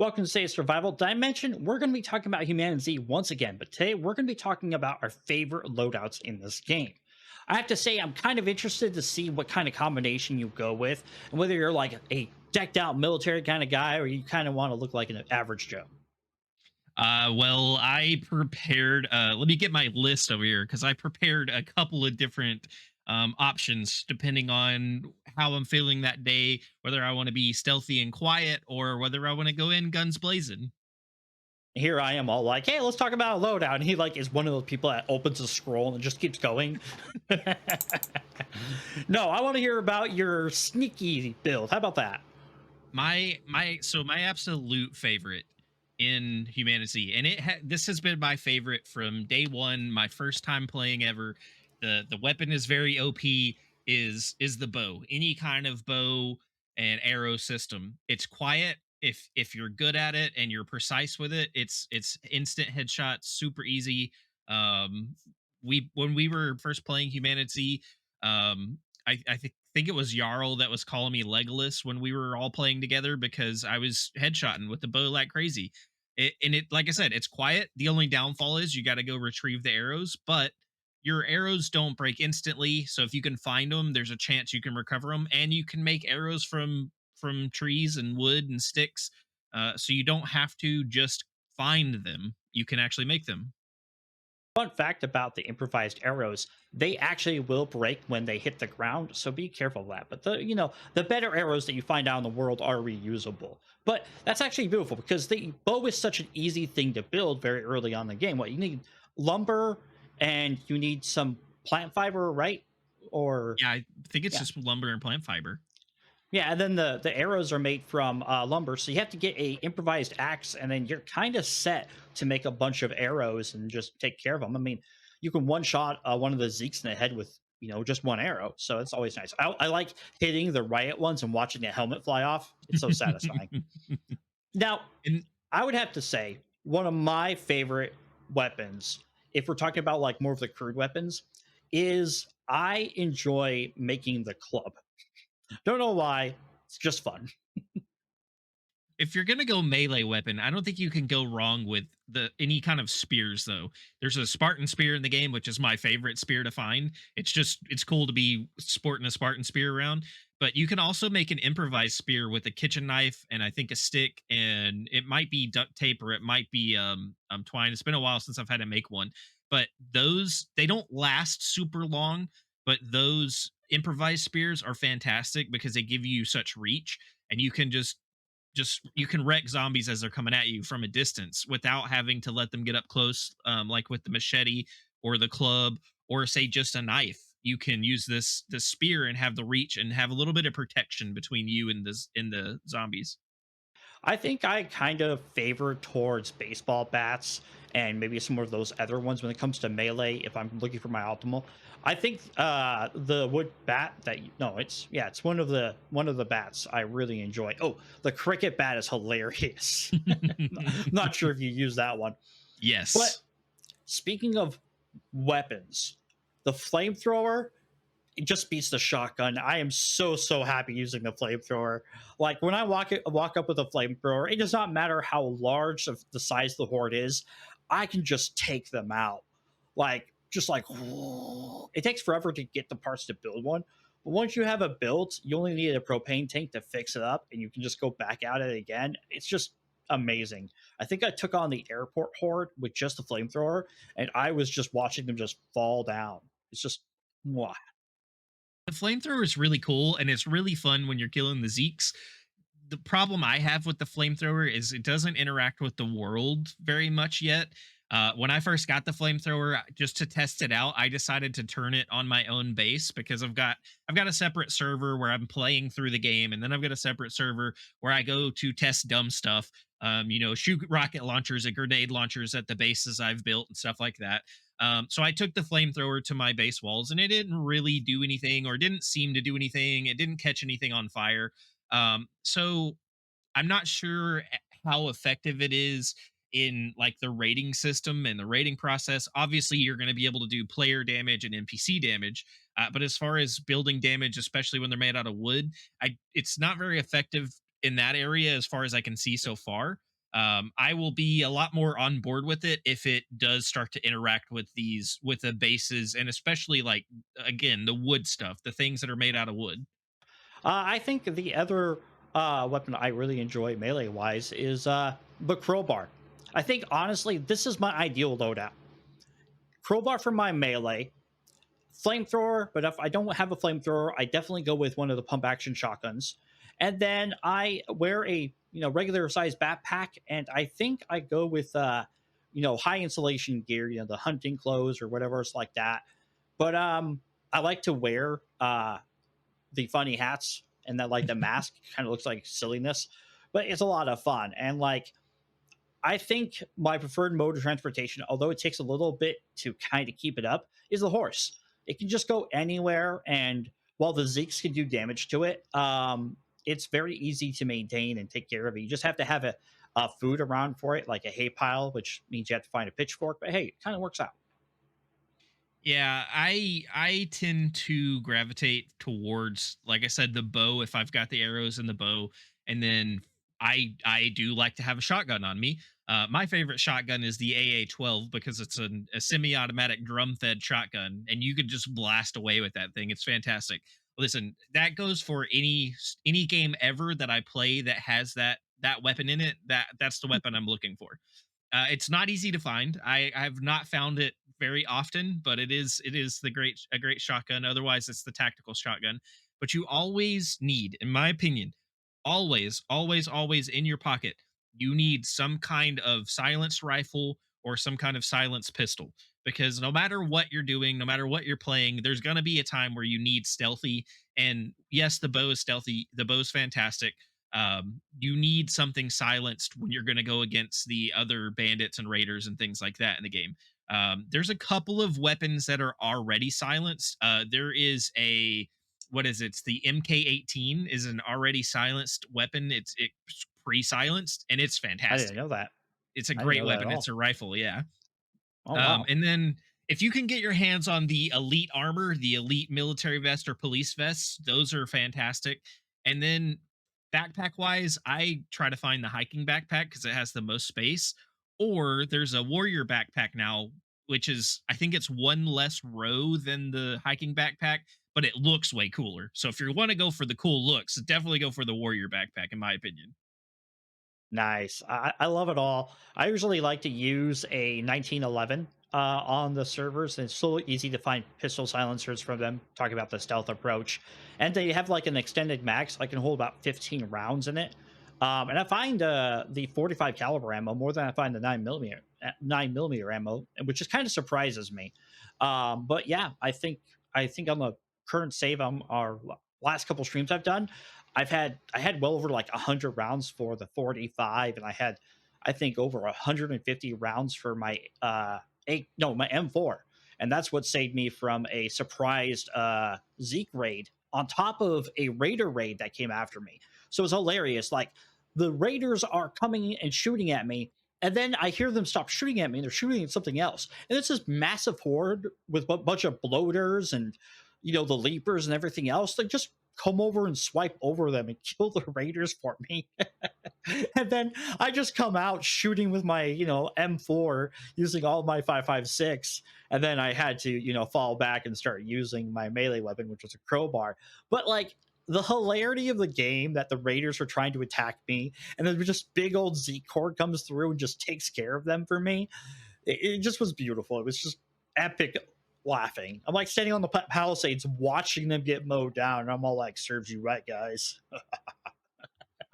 Welcome to Say Survival Dimension. We're going to be talking about HumanitZ once again, but today we're going to be talking about our favorite loadouts in this game. I have to say, I'm kind of interested to see what kind of combination you go with, and whether you're like a decked out military kind of guy or you kind of want to look like an average Joe. Well, I prepared. Let me get my list over here because I prepared a couple of different options depending on how I'm feeling that day, whether I want to be stealthy and quiet or whether I want to go in guns blazing. Here I am all like, hey, let's talk about a loadout. And he like is one of those people that opens a scroll and just keeps going. No, I want to hear about your sneaky build. How about that? My absolute favorite in Humanity, and this has been my favorite from day one, my first time playing ever. The weapon is very OP. Is the bow, any kind of bow and arrow system? It's quiet. If you're good at it and you're precise with it, it's instant headshots, super easy. Um, we when we were first playing Humanity, I think it was Jarl that was calling me Legolas when we were all playing together because I was headshotting with the bow like crazy. Like I said, it's quiet. The only downfall is you got to go retrieve the arrows, but your arrows don't break instantly. So if you can find them, there's a chance you can recover them, and you can make arrows from trees and wood and sticks. So you don't have to just find them; you can actually make them. Fun fact about the improvised arrows, they actually will break when they hit the ground, so be careful of that. But the better arrows that you find out in the world are reusable. But that's actually beautiful because the bow is such an easy thing to build very early on in the game. What you need lumber and you need some plant fiber, right? Or Yeah, I think it's yeah. just lumber and plant fiber. Yeah, and then the arrows are made from lumber, so you have to get a improvised axe, and then you're kind of set to make a bunch of arrows and just take care of them. I mean, you can one shot one of the Zeeks in the head with just one arrow, so it's always nice. I like hitting the riot ones and watching the helmet fly off. It's so satisfying. Now, And I would have to say one of my favorite weapons, if we're talking about like more of the crude weapons, is I enjoy making the club. Don't know why. It's just fun. if you're gonna go melee weapon, I don't think you can go wrong with the any kind of spears though. There's a Spartan spear in the game, which is my favorite spear to find. It's cool to be sporting a Spartan spear around. But you can also make an improvised spear with a kitchen knife and I think a stick, and it might be duct tape or it might be twine. It's been a while since I've had to make one. But those they don't last super long, but those improvised spears are fantastic because they give you such reach and you can just you can wreck zombies as they're coming at you from a distance without having to let them get up close, like with the machete or the club or say just a knife. You can use this spear and have the reach and have a little bit of protection between you and the zombies. I think I kind of favor towards baseball bats and maybe some of those other ones when it comes to melee. If I'm looking for my optimal, I think the wood bat that no, it's one of the bats I really enjoy. Oh, the cricket bat is hilarious. Not sure if you use that one, but Yes. speaking of weapons, the flamethrower, it just beats the shotgun. I am so happy using the flamethrower. Like when I walk up with a flamethrower, it does not matter how large of the size the horde is. I can just take them out. Like just like it takes forever to get the parts to build one. But once you have it built, you only need a propane tank to fix it up, and you can just go back at it again. It's just amazing. I think I took on the airport horde with just the flamethrower, and I was just watching them just fall down. It's just wow. The flamethrower is really cool and it's really fun when you're killing the Zeeks. The problem I have with the flamethrower is it doesn't interact with the world very much yet. When I first got the flamethrower, just to test it out, I decided to turn it on my own base because I've got a separate server where I'm playing through the game, and then I've got a separate server where I go to test dumb stuff. Shoot rocket launchers and grenade launchers at the bases I've built and stuff like that. So I took the flamethrower to my base walls, and it didn't really do anything, or didn't seem to do anything. It didn't catch anything on fire. So I'm not sure how effective it is in like the rating system and the rating process. Obviously, you're going to be able to do player damage and NPC damage, but as far as building damage, especially when they're made out of wood, it's not very effective in that area as far as I can see so far. I will be a lot more on board with it if it does start to interact with the bases, and especially like again the wood stuff, the things that are made out of wood. I think the other weapon I really enjoy melee wise is the crowbar. I think honestly, this is my ideal loadout. Crowbar for my melee, flamethrower, but if I don't have a flamethrower, I definitely go with one of the pump action shotguns. And then I wear a regular size backpack, and I think I go with high insulation gear, the hunting clothes or whatever it's like that. But I like to wear the funny hats and that like the mask kind of looks like silliness, but it's a lot of fun. And like I think my preferred mode of transportation, although it takes a little bit to kind of keep it up, is the horse. It can just go anywhere, and while the Zeeks can do damage to it, it's very easy to maintain and take care of it. You just have to have a food around for it, like a hay pile, which means you have to find a pitchfork. But hey, it kind of works out. Yeah, I tend to gravitate towards, like I said, the bow if I've got the arrows in the bow, and then I do like to have a shotgun on me. My favorite shotgun is the AA-12 because it's a semi-automatic drum-fed shotgun, and you could just blast away with that thing. It's fantastic. Listen, that goes for any game ever that I play that has that weapon in it. That's the weapon I'm looking for. It's not easy to find. I have not found it very often, but it is a great shotgun. Otherwise, it's the tactical shotgun. But you always need, in my opinion, always in your pocket, you need some kind of silenced rifle or some kind of silenced pistol. Because no matter what you're doing, no matter what you're playing, there's gonna be a time where you need stealthy. And yes, the bow is stealthy. The bow's fantastic. You need something silenced when you're going to go against the other bandits and raiders and things like that in the game. There's a couple of weapons that are already silenced. There is a what is it? It's the MK18 is an already silenced weapon. It's pre-silenced and it's I didn't fantastic. know that. It's a I didn't great know that at weapon. It's all. a rifle, yeah. Oh wow. And then if you can get your hands on the elite armor, the elite military vest or police vests, those are fantastic. And then backpack wise, I try to find the hiking backpack because it has the most space. Or there's a warrior backpack now, which is, I think it's one less row than the hiking backpack, but it looks way cooler. So if you want to go for the cool looks, definitely go for the warrior backpack, in my opinion. Nice. I love it all. I usually like to use a 1911 on the servers. And it's so easy to find pistol silencers from them. Talk about the stealth approach, and they have like an extended mag, so I can hold about 15 rounds in it. And I find the 45 caliber ammo more than I find the 9mm ammo, which just kind of surprises me. But yeah, I think on the current save on our last couple streams I've done, I had well over like 100 rounds for the 45, and I had I think over 150 rounds for my my M4, and that's what saved me from a surprised Zeke raid on top of a Raider raid that came after me. So it's hilarious. Like the Raiders are coming and shooting at me, and then I hear them stop shooting at me, and they're shooting at something else, and it's this massive horde with a bunch of bloaters and the leapers and everything else. They just come over and swipe over them and kill the raiders for me. And then I just come out shooting with my M4 using all my 5.56, and then I had to fall back and start using my melee weapon, which was a crowbar. But like the hilarity of the game that the raiders were trying to attack me, and then just big old Z cord comes through and just takes care of them for me. It just was beautiful. It was just epic laughing. I'm like standing on the palisades watching them get mowed down, and I'm all like, serves you right, guys.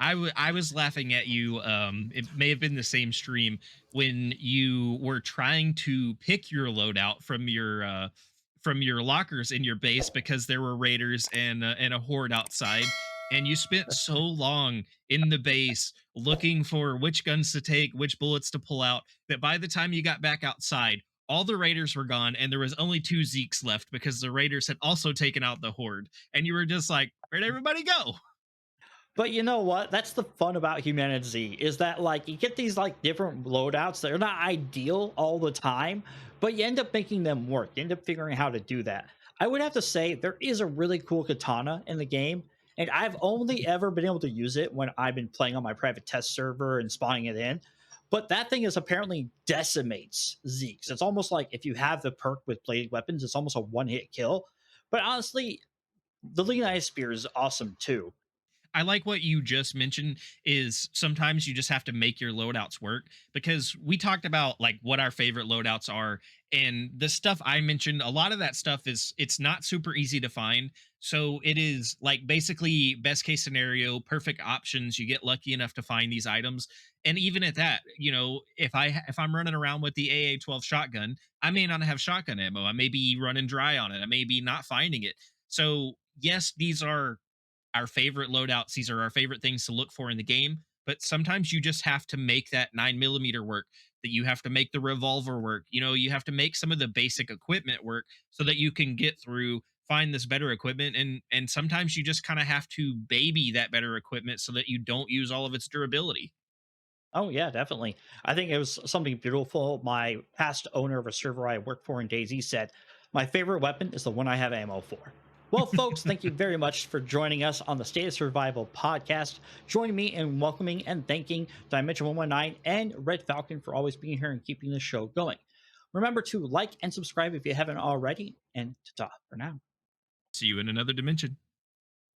I was laughing at you. It may have been the same stream when you were trying to pick your loadout from your lockers in your base because there were raiders and a horde outside, and you spent so long in the base looking for which guns to take, which bullets to pull out, that by the time you got back outside, all the raiders were gone, and there was only two Zeeks left because the raiders had also taken out the horde, and you were just like, "Where'd everybody go?" But you know what? That's the fun about HumanitZ is that like you get these like different loadouts. They're not ideal all the time, but you end up making them work. You end up figuring how to do that. I would have to say there is a really cool katana in the game, and I've only ever been able to use it when I've been playing on my private test server and spawning it in. But that thing is apparently decimates Zeeks. It's almost like if you have the perk with bladed weapons, it's almost a one-hit kill. But honestly, the Leonite Spear is awesome too. I like what you just mentioned is sometimes you just have to make your loadouts work, because we talked about like what our favorite loadouts are, and the stuff I mentioned, a lot of that stuff is it's not super easy to find. So it is like basically best case scenario, perfect options. You get lucky enough to find these items. And even at that, if I'm running around with the AA-12 shotgun, I may not have shotgun ammo. I may be running dry on it. I may be not finding it. So yes, these are our favorite loadouts. These are our favorite things to look for in the game. But sometimes you just have to make that 9mm work, that you have to make the revolver work. You have to make some of the basic equipment work so that you can get through, find this better equipment. And sometimes you just kind of have to baby that better equipment so that you don't use all of its durability. Oh yeah, definitely. I think it was something beautiful. My past owner of a server I worked for in DayZ said, "My favorite weapon is the one I have ammo for." Well, folks, thank you very much for joining us on the State of Survival podcast. Join me in welcoming and thanking Dimension 119 and Red Falcon for always being here and keeping the show going. Remember to like and subscribe if you haven't already, and ta for now. See you in another dimension.